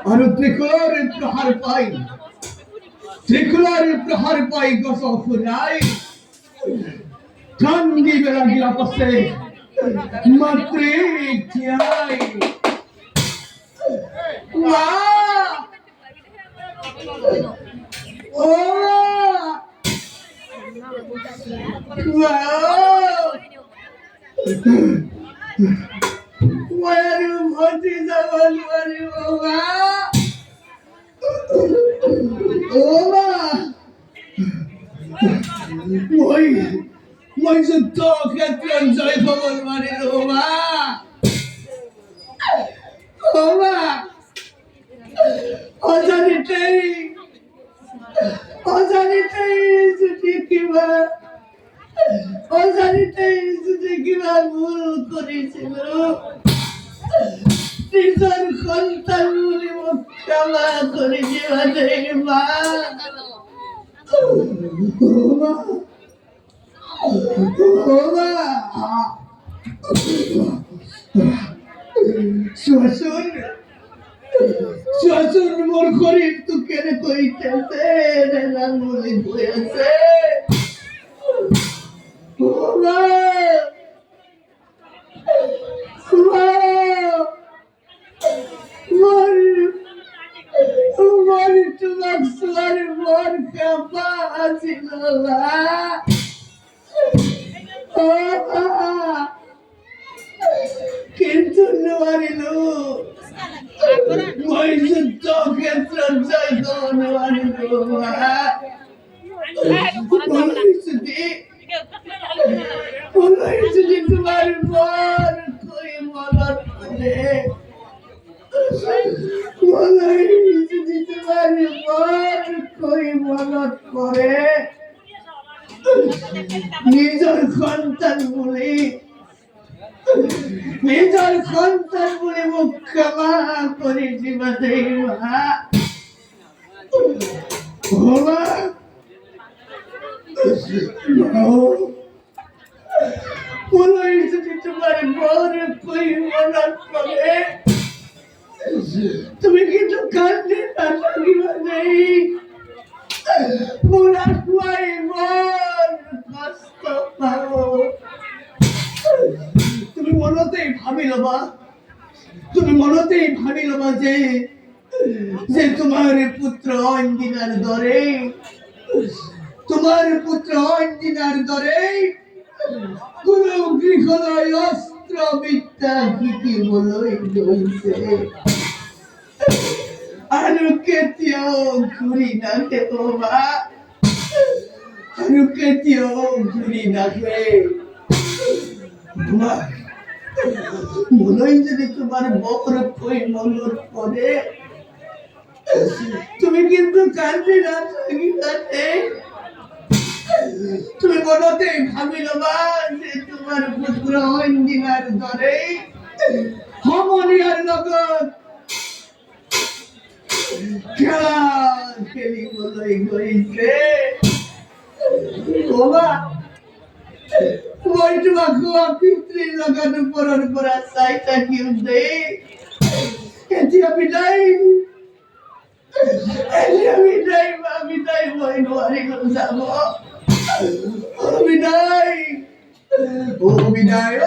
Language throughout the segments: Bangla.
আর ত্রিকুলার প্রহার পাই, ত্রিকুলার প্রহার পাই গসক নাই কান্দি বেলা গিলা পাশে মাত্রে চাই মা ও মা মায়ের ভর্তি যাবার বাড়ি বাবা ও মা মই মই যুদ্ধ ক্ষেত্রে জয় ভবন বাড়ি ও মা ও মা অজানিতেই অজানিতেই যদি কিবা অজানিতেই যদি কিবা ভুল করেছিল নিজের সন্তান বলে মুখ ক্ষমা করে দেওয়া যায় মা শ্বশুর শ্বশুর মোর শরীর তো কেন কইতেছে রাঙ্গুলি হয়েছে কিন্তু মারিলু মই যুদ্ধ ক্ষেত্র জয় মারিলু যদি তোমার পর কই মনত করে যদি তোমার পর কই মনত করে নিজের সন্তান বলে নিজের সন্তান বলে মুখ ক্ষমা করে জীবা দেই মা যদি তোমার বর কই মনত করে তুমি কিন্তু কান্দে না থাকিবা নেই পুরা খুয়াই মন কষ্ট পাবো তুমি মনতেই ভাবি লবা তুমি মনতেই ভাবি লবা যে যে তোমার পুত্র অঞ্জিনার দরে তোমার পুত্র অঞ্জিনার দরে কোন গৃহলয় অস্ত্র বিদ্যা কি বলই রয়েছে আর কেতিয়াও ঘুরি না দেবা আর কেতিয়াও ঘুরি না মনে যদি তোমার বর কই মনত করে তুমি কিন্তু কান্দি না থাকিবাতে তুমি মনতে ভাবি লবা যে তোমার পুত্র অঞ্জিনার দরে সমনিয়ার লগত খেলা খেলিবলৈ গৈছে বাবা মই তোমাক পিতৃৰ লগত ওপৰৰ পৰা চাই থাকিম দেই এতিয়া বিদায় বিদায় মই নোৱাৰিলো যাব বিদায় ও বিদায়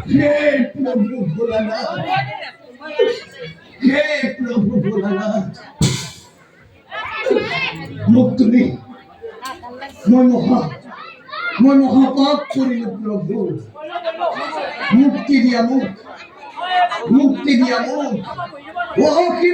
हे प्रभु भोलानाथ हे प्रभु भोलानाथ मुक्ति मैं महापाप करिल प्रभु मुक्ति दिया ओ कि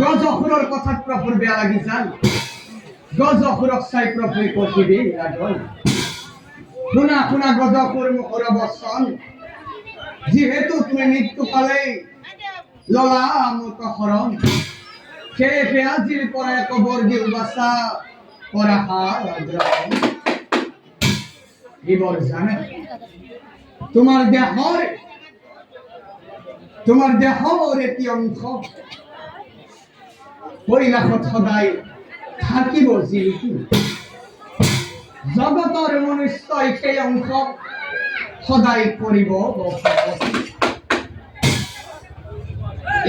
গজখুৰৰ কথাত প্ৰভুৰ বেয়া লাগিছিল গজখুৰক চাই প্ৰভুই কৈছিবি ৰাজন শুনা শুনা গজখুৰ মুখৰ বচন যিহেতু তুমি মৃত্যু পালেই ললা মোক হৰণ সেয়েহে আজিৰ পৰা কবৰ দিও বাচা কৰা গ্ৰহণ এইবোৰ জানে তোমাৰ দেহৰ এটি অংশ কৈলাসত সদায় থাকিব জীবিত জগতৰ মনুষ্যই সেই অংশ সদায় কৰিব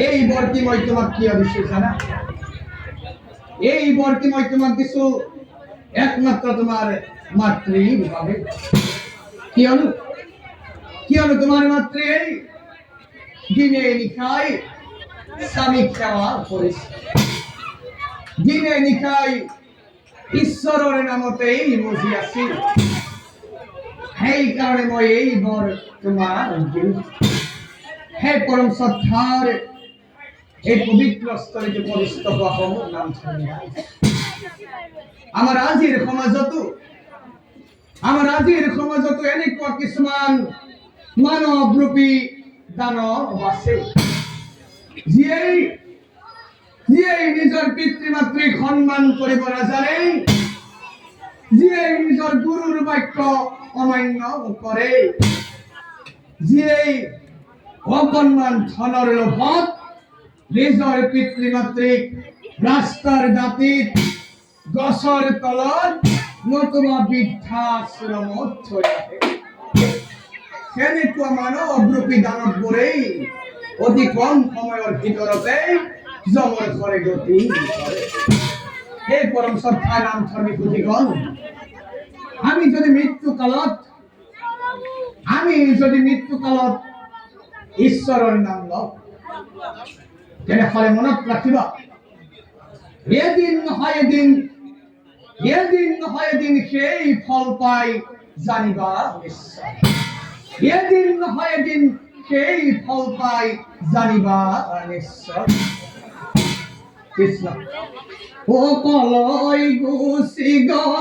এই বৰ্তি মই তোমাক কিয় দিছো জানা এই বৰ্তি মই তোমাক দিছো একমাত্ৰ তোমাৰ মাতৃৰ বাবে কিয়নো তোমাৰ মাতৃয়ে দিনে নিশাই স্বামীক সেৱা কৰিছে দিনে নিশাই ঈশ্বৰৰ নামতেই মজি আছিল সেইকাৰণে মই এই বৰ তোমাৰ হে পৰম শ্ৰদ্ধাৰ এই পবিত্ৰ স্থলীত পৰিচিত হোৱা সমূহ নাম আমাৰ আজিৰ সমাজতো এনেকুৱা কিছুমান মানৱৰূপী দানৱ আছে যিয়ে নিজৰ পিতৃ মাতৃক সন্মান কৰিব নাজানে যে নিজের গুরুর বাক্য অমান্য করে, যে অকন্যান ধনের লোভত নিজের পিতৃমাতৃক রাস্তার দাঁতিত গছর তলত নতুবা বৃদ্ধাশ্রম সেনেকুৱা মানৱ অগ্ৰপী দানৱবোৰেই অতি কম সময়ৰ ভিতৰতে যমৰ ঘৰে গতি কৰে। সেই পৰম শ্ৰদ্ধা নামধৰ্মী পুথিগণ, আমি যদি মৃত্যুকালত ঈশ্বৰৰ নাম লওঁ, তেনেহ'লে মনত ৰাখিবা, এদিন নহয় এদিন সেই ফল পাই জানিবা নিশ্চয়। এদিন নহয় এদিন সেই ফল পাই জানিবা নিশ্চয়। কৃষ্ণ ও কলৈ গুচি গ'ল